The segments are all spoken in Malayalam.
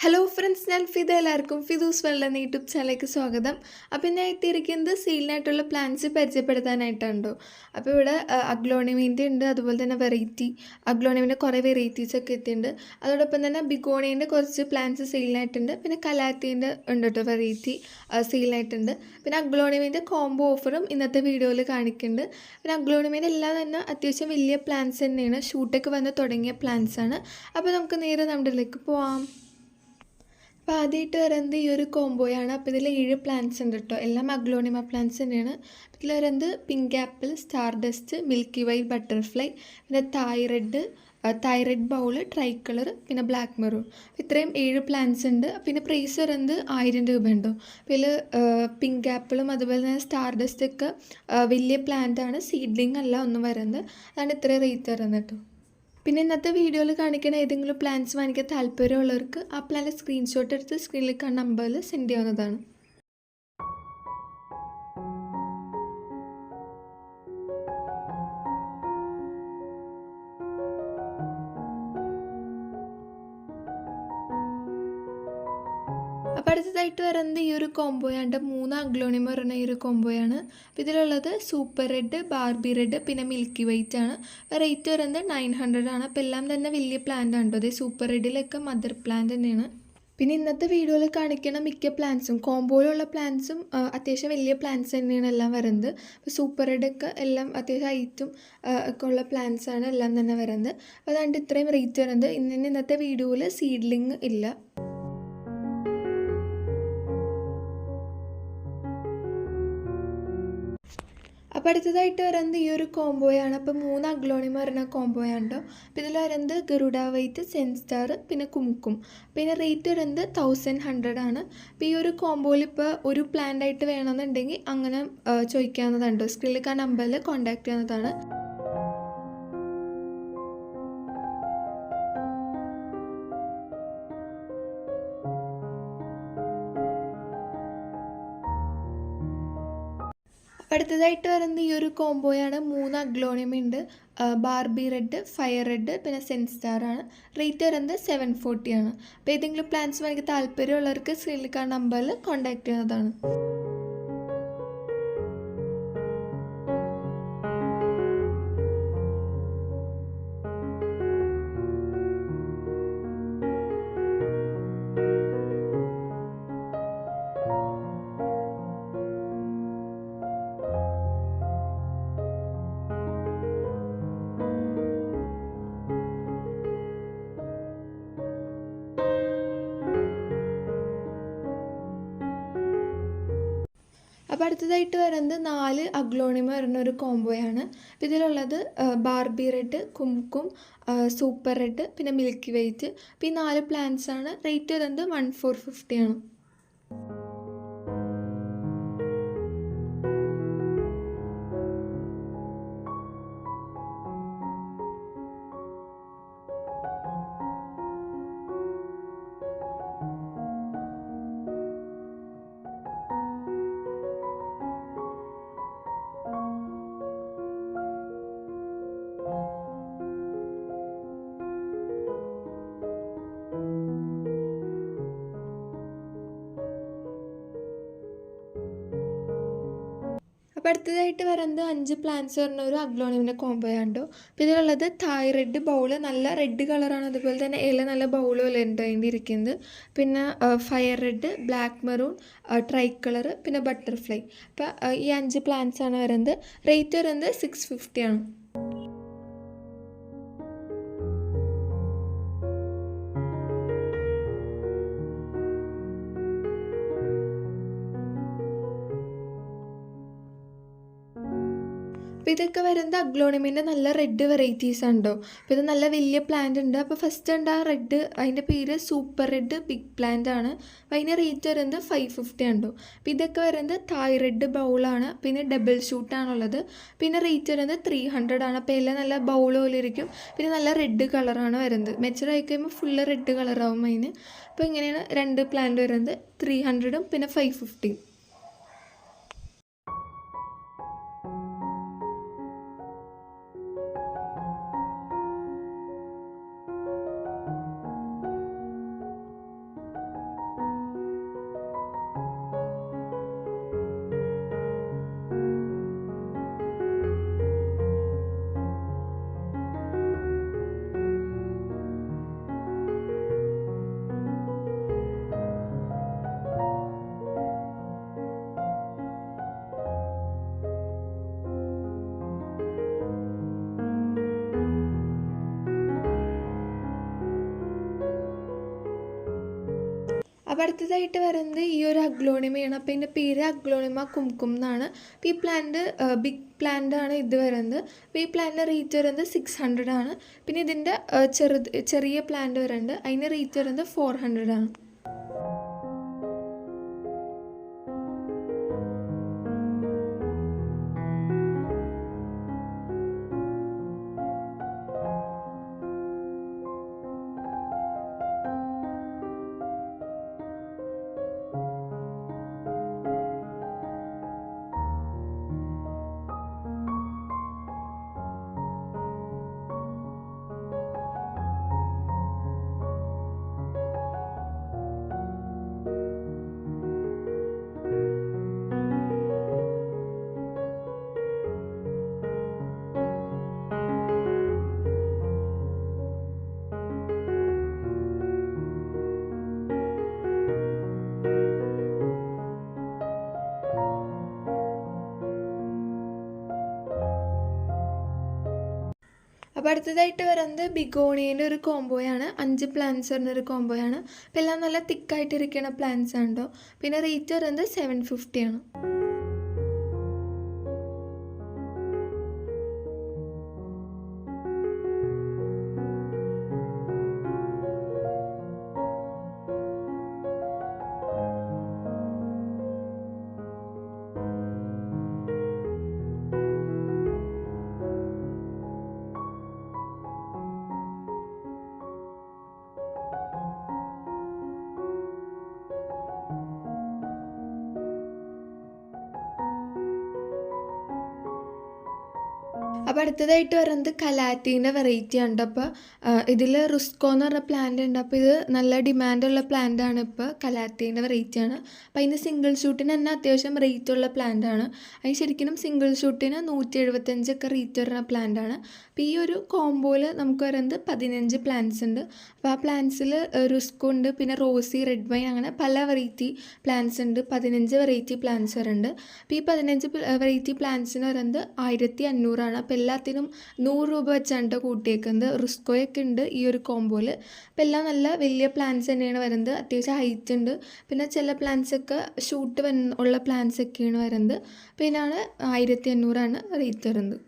ഹലോ ഫ്രണ്ട്സ്, ഞാൻ ഫിദ. എല്ലാവർക്കും ഫിദൂസ് വേൾഡ് എന്ന യൂട്യൂബ് ചാനലിലേക്ക് സ്വാഗതം. അപ്പോൾ ഞാൻ എത്തിയിരിക്കുന്നത് സെയിലിനായിട്ടുള്ള പ്ലാന്റ്സ് പരിചയപ്പെടുത്താനായിട്ടുണ്ടോ. അപ്പോൾ ഇവിടെ അഗ്ലോണിമിൻ്റെ ഉണ്ട്, അതുപോലെ തന്നെ അഗ്ലോണിമിൻ്റെ കുറേ വെറൈറ്റീസൊക്കെ എത്തിയിട്ടുണ്ട്. അതോടൊപ്പം തന്നെ ബിഗോണിയൻ്റെ കുറച്ച് പ്ലാന്റ്സ് സെയിലിനായിട്ടുണ്ട്. പിന്നെ കലാത്തീൻ്റെ ഉണ്ട് കേട്ടോ വെറൈറ്റി സെയിലിനായിട്ടുണ്ട്. പിന്നെ അഗ്ലോണിമിൻ്റെ കോംബോ ഓഫറും ഇന്നത്തെ വീഡിയോയിൽ കാണിക്കുന്നുണ്ട്. പിന്നെ അഗ്ലോണിമിൻ്റെ എല്ലാം തന്നെ അത്യാവശ്യം വലിയ പ്ലാന്റ്സ് തന്നെയാണ്, ഷൂട്ടൊക്കെ വന്ന് തുടങ്ങിയ പ്ലാന്റ്സ് ആണ്. അപ്പോൾ നമുക്ക് നേരെ നമ്മുടെ ഇതിലേക്ക് പോവാം. അപ്പോൾ ആദ്യമായിട്ട് വരുന്നത് ഈ ഒരു കോംബോയാണ്. അപ്പോൾ ഇതിൽ 7 പ്ലാന്റ്സ് ഉണ്ട് കേട്ടോ, എല്ലാം അഗ്ലോണിമ പ്ലാന്റ്സ് തന്നെയാണ്. ഇതിൽ വരുന്നത് pink apple, star dust, milky white butterfly, പിന്നെ തൈറെഡ് ബൗള്, ട്രൈ കളർ, പിന്നെ ബ്ലാക്ക് മെറൂൺ. ഇത്രയും 7 പ്ലാന്റ്സ് ഉണ്ട്. പിന്നെ പ്രൈസ് വരുന്നത് 1000 രൂപ ഉണ്ടോ. അപ്പോൾ ഇതിൽ പിങ്ക് ആപ്പിളും അതുപോലെ തന്നെ സ്റ്റാർ ഡസ്റ്റൊക്കെ വലിയ പ്ലാന്റാണ്, സീഡ്ലിംഗ് അല്ല ഒന്നും വരുന്നത്. അതാണ് ഇത്രയും റേറ്റ് വരുന്നത് കേട്ടോ. പിന്നെ ഇന്നത്തെ വീഡിയോയിൽ കാണിക്കുന്ന ഏതെങ്കിലും പ്ലാൻസ് വാങ്ങിക്കാൻ താല്പര്യമുള്ളവർക്ക് ആ പ്ലാൻ്റെ സ്ക്രീൻഷോട്ട് എടുത്ത് സ്ക്രീനിൽ കാണുന്ന നമ്പറിൽ സെൻഡ് ചെയ്യാവുന്നതാണ്. അപ്പോൾ അടുത്തതായിട്ട് വരുന്നത് ഈ ഒരു കോംബോയാണ്, 3 അഗ്ലോണിമ പറയുന്ന ഈ ഒരു കോംബോയാണ്. അപ്പോൾ ഇതിലുള്ളത് സൂപ്പർ റെഡ്, ബാർബി റെഡ്, പിന്നെ മിൽക്കി വൈറ്റ് ആണ്. റേറ്റ് വരുന്നത് 900 ആണ്. അപ്പോൾ എല്ലാം തന്നെ വലിയ പ്ലാന്റ് ആണ് കേട്ടോ. അതേ സൂപ്പർ റെഡിലൊക്കെ മദർ പ്ലാന്റ് തന്നെയാണ്. പിന്നെ ഇന്നത്തെ വീഡിയോയിൽ കാണിക്കുന്ന മിക്ക പ്ലാന്റ്സും കോംബോയിലുള്ള പ്ലാന്റ്സും അത്യാവശ്യം വലിയ പ്ലാന്റ്സ് തന്നെയാണ് എല്ലാം വരുന്നത്. അപ്പോൾ സൂപ്പർ റെഡൊക്കെ എല്ലാം അത്യാവശ്യം ഹൈറ്റും ഒക്കെ ഉള്ള പ്ലാന്റ്സ് ആണ് എല്ലാം തന്നെ വരുന്നത്. അപ്പോൾ അതുകൊണ്ട് ഇത്രയും റേറ്റ് വരുന്നത്. ഇന്നത്തെ വീഡിയോയിൽ സീഡ്ലിംഗ് ഇല്ല. അപ്പോൾ അടുത്തതായിട്ട് വരുന്നത് ഈ ഒരു കോംബോയാണ്. അപ്പോൾ 3 അഗ്ലോണിമ വരുന്ന കോംബോയാണ് കേട്ടോ. അപ്പോൾ ഇതിൽ വരുന്നത് ഗരുഡ വൈറ്റ്, സെൻസ്റ്റാർ, പിന്നെ കുംകും. പിന്നെ റേറ്റ് വരുന്നത് 1100 ആണ്. അപ്പോൾ ഈ ഒരു കോംബോയിൽ ഇപ്പോൾ ഒരു പ്ലാന്റ് ആയിട്ട് വേണമെന്നുണ്ടെങ്കിൽ അങ്ങനെ ചോദിക്കാവുന്നതാണ് കേട്ടോ. സ്ക്രീനിൽ ആ നമ്പറിൽ കോൺടാക്ട് ചെയ്യാവുന്നതാണ്. അടുത്തതായിട്ട് വരുന്നത് ഈ ഒരു കോംബോയാണ്. 3 അഗ്ലോണിമ ഉണ്ട്, ബാർബി റെഡ്, ഫയർ റെഡ്, പിന്നെ സെൻസ്റ്റാർ ആണ്. റേറ്റ് വരുന്നത് 740 ആണ്. അപ്പോൾ ഏതെങ്കിലും പ്ലാൻസ് വാങ്ങിക്കാൻ താല്പര്യമുള്ളവർക്ക് സ്ക്രീനിൽ കാണുന്ന നമ്പറിൽ കോൺടാക്ട് ചെയ്യുന്നതാണ്. അപ്പോൾ അടുത്തതായിട്ട് വരുന്നത് 4 അഗ്ലോണിമ വരുന്ന ഒരു കോംബോയാണ്. ഇതിലുള്ളത് Barbie red, kumkum, super red, പിന്നെ മിൽക്കി വൈറ്റ്. അപ്പോൾ ഈ 4 പ്ലാന്റ്സ് ആണ്. റേറ്റ് വരുന്നത് 1450 ആണ്. അപ്പോൾ അടുത്തതായിട്ട് വരുന്നത് 5 പ്ലാന്റ്സ് വരുന്ന ഒരു അഗ്ലോണിമിൻ്റെ കോംബോയാണ് കേട്ടോ. അപ്പോൾ ഇതിലുള്ളത് തൈറെഡ് ബൗള്, നല്ല റെഡ് കളറാണ്. അതുപോലെ തന്നെ ഇല നല്ല ബൗള് പോലെ ഉണ്ട് അതിൻ്റെ ഇരിക്കുന്നത്. പിന്നെ fire red, black maroon, try colour, പിന്നെ ബട്ടർഫ്ലൈ. അപ്പോൾ ഈ 5 പ്ലാന്റ്സ് ആണ് വരുന്നത്. റേറ്റ് വരുന്നത് 650 ആണ്. അപ്പോൾ ഇതൊക്കെ വരുന്നത് അഗ്ലോണിമിൻ്റെ നല്ല റെഡ് വെറൈറ്റീസ് ഉണ്ടോ. അപ്പോൾ ഇത് നല്ല വലിയ പ്ലാന്റ് ഉണ്ട്. അപ്പോൾ ഫസ്റ്റ് ഉണ്ട് ആ റെഡ്, അതിൻ്റെ പേര് സൂപ്പർ റെഡ് ബിഗ് പ്ലാന്റ് ആണ്. അപ്പോൾ അതിൻ്റെ റേറ്റ് വരുന്നത് 550 ഉണ്ടോ. അപ്പോൾ ഇതൊക്കെ വരുന്നത് തൈറെഡ് ബൗളാണ്. പിന്നെ ഡബിൾ ഷൂട്ടാണുള്ളത്. പിന്നെ റേറ്റ് വരുന്നത് 300 ആണ്. അപ്പോൾ എല്ലാം നല്ല ബൗൾ പോലെ ഇരിക്കും. പിന്നെ നല്ല റെഡ് കളറാണ് വരുന്നത്. മെച്ചൂർ ആയി കഴിയുമ്പോൾ ഫുള്ള് റെഡ് കളറാവും അതിന്. അപ്പോൾ ഇങ്ങനെയാണ് 2 പ്ലാന്റ് വരുന്നത്, 300ഉം പിന്നെ 550. അപ്പോൾ അടുത്തതായിട്ട് വരുന്നത് ഈ ഒരു അഗ്ലോണിമയാണ്. അപ്പോൾ ഇതിൻ്റെ പേര് അഗ്ലോണിമ കുംകും എന്നാണ്. അപ്പോൾ ഈ പ്ലാന്റ് ബിഗ് പ്ലാന്റ് ആണ് ഇത് വരുന്നത്. അപ്പോൾ ഈ പ്ലാന്റിൻ്റെ റേറ്റ് വരുന്നത് 600 ആണ്. പിന്നെ ഇതിൻ്റെ ചെറിയ പ്ലാന്റ് വരുന്നുണ്ട്, അതിൻ്റെ റേറ്റ് വരുന്നത് 400 ആണ്. അപ്പോൾ അടുത്തതായിട്ട് വരുന്നത് ബിഗോണിയൻ്റെ ഒരു കോംബോയാണ്. 5 പ്ലാന്റ്സ് വരുന്നൊരു കോംബോയാണ്. അപ്പോൾ എല്ലാം നല്ല തിക്കായിട്ടിരിക്കുന്ന പ്ലാന്റ്സ് ആണ് കേട്ടോ. പിന്നെ റേറ്റ് വരുന്നത് 750 ആണ്. അപ്പോൾ അടുത്തതായിട്ട് വരുന്നത് കലാത്തീൻ്റെ വെറൈറ്റി ഉണ്ട്. അപ്പോൾ ഇതിൽ റുസ്കോ എന്ന് പറഞ്ഞ പ്ലാന്റ് ഉണ്ട്. അപ്പോൾ ഇത് നല്ല ഡിമാൻഡുള്ള പ്ലാന്റ് ആണ്. ഇപ്പോൾ കലാത്തീൻ്റെ വെറൈറ്റി ആണ്. അപ്പോൾ അതിൻ്റെ സിംഗിൾ ഷൂട്ടിന് തന്നെ അത്യാവശ്യം റേറ്റ് ഉള്ള പ്ലാന്റ് ആണ്. അതിന് ശരിക്കും സിംഗിൾ ഷൂട്ടിന് 175 ഒക്കെ റേറ്റ് വരുന്ന പ്ലാന്റ് ആണ്. അപ്പോൾ ഈ ഒരു കോംബോയിൽ നമുക്ക് വരുന്നത് 15 പ്ലാന്റ്സ് ഉണ്ട്. അപ്പോൾ ആ പ്ലാന്റ്സിൽ റുസ്കോ ഉണ്ട്, പിന്നെ റോസി, റെഡ് വൈൻ, അങ്ങനെ പല വെറൈറ്റി പ്ലാന്റ്സ് ഉണ്ട്. 15 വെറൈറ്റി പ്ലാന്റ്സ് വരുന്നുണ്ട്. അപ്പോൾ ഈ 15 വെറൈറ്റി പ്ലാന്റ്സിന് വരുന്നത് 1500 ആണ്. അപ്പോൾ എല്ലാത്തിനും 100 രൂപ വെച്ചാണ് കൂട്ടിയേക്കുന്നത്. റുസ്കോയൊക്കെ ഉണ്ട് ഈ ഒരു കോംബോയിൽ. അപ്പോൾ എല്ലാം നല്ല വലിയ പ്ലാന്റ്സ് തന്നെയാണ് വരുന്നത്. അത്യാവശ്യം ഹൈറ്റ് ഉണ്ട്. പിന്നെ ചില പ്ലാന്റ്സൊക്കെ ഷൂട്ട് ഉള്ള പ്ലാന്റ്സ് ഒക്കെയാണ് വരുന്നത്. പിന്നെയാണ് 1500 ആണ് റേറ്റ് വരുന്നത്.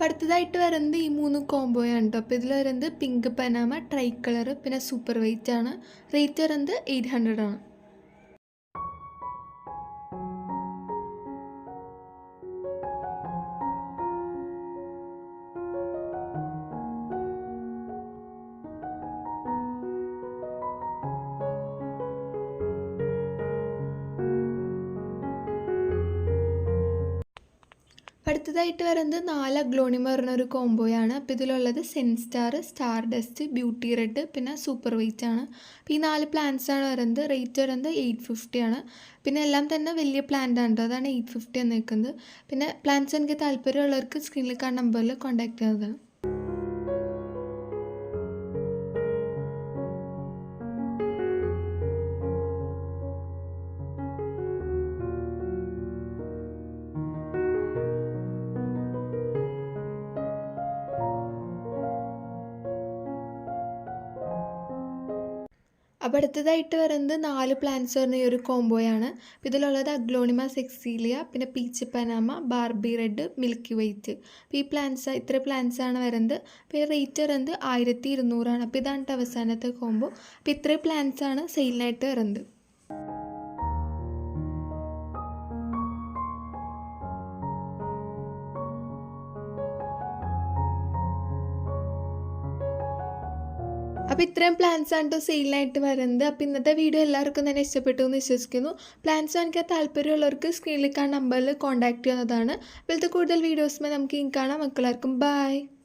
അപ്പോൾ അടുത്തതായിട്ട് വരുന്നത് ഈ 3 കോംബോയാണ് കേട്ടോ. അപ്പോൾ ഇതിൽ വരുന്നത് പിങ്ക് പനാമ, ട്രൈ കളർ, പിന്നെ സൂപ്പർ വൈറ്റ് ആണ്. റേറ്റ് വരുന്നത് 800 ആണ്. അടുത്തതായിട്ട് വരുന്നത് 4 അഗ്ലോണിമ പറഞ്ഞ ഒരു കോംബോയാണ്. അപ്പോൾ ഇതിലുള്ളത് സെൻസ്റ്റാർ, സ്റ്റാർ ഡസ്റ്റ്, ബ്യൂട്ടി റെഡ്, പിന്നെ സൂപ്പർ വൈറ്റ് ആണ്. അപ്പോൾ ഈ 4 പ്ലാന്റ്സ് ആണ് വരുന്നത്. റേറ്റ് വരുന്നത് 850 ആണ്. പിന്നെ എല്ലാം തന്നെ വലിയ പ്ലാന്റ് ആണ് കേട്ടോ. അതാണ് 850 എന്ന് നിൽക്കുന്നത്. പിന്നെ പ്ലാന്റ്സ് എനിക്ക് താല്പര്യമുള്ളവർക്ക് സ്ക്രീനിൽ കാണുന്ന നമ്പറിൽ കോൺടാക്ട് ചെയ്യുന്നതാണ്. അപ്പോൾ അടുത്തതായിട്ട് വരുന്നത് 4 പ്ലാന്റ്സ് വരുന്ന ഈ ഒരു കോംബോയാണ്. അപ്പോൾ ഇതിലുള്ളത് അഗ്ലോണിമ സെക്സീലിയ, പിന്നെ peach Panama, Barbie red, milky white. അപ്പോൾ ഈ ഇത്ര പ്ലാന്റ്സ് ആണ് വരുന്നത്. അപ്പോൾ റേറ്റ് വരുന്നത് 1200 ആണ്. അപ്പോൾ ഇതാണ് അവസാനത്തെ കോംബോ. അപ്പോൾ ഇത്രയും പ്ലാന്റ്സ് ആണ് സെയിലിനായിട്ട് വരുന്നത്. അപ്പോൾ ഇത്രയും പ്ലാൻസ് ആണ് കേട്ടോ സെയിലിനായിട്ട് വരുന്നത്. അപ്പോൾ ഇന്നത്തെ വീഡിയോ എല്ലാവർക്കും തന്നെ ഇഷ്ടപ്പെട്ടു എന്ന് വിശ്വസിക്കുന്നു. പ്ലാൻസ് വാങ്ങിക്കാൻ താല്പര്യമുള്ളവർക്ക് സ്ക്രീനിൽ കാണുന്ന നമ്പറിൽ കോൺടാക്ട് ചെയ്യുന്നതാണ്. അപ്പോൾ കൂടുതൽ വീഡിയോസുമായി നമുക്ക് കാണാം. മക്കളാർക്കും ബൈ.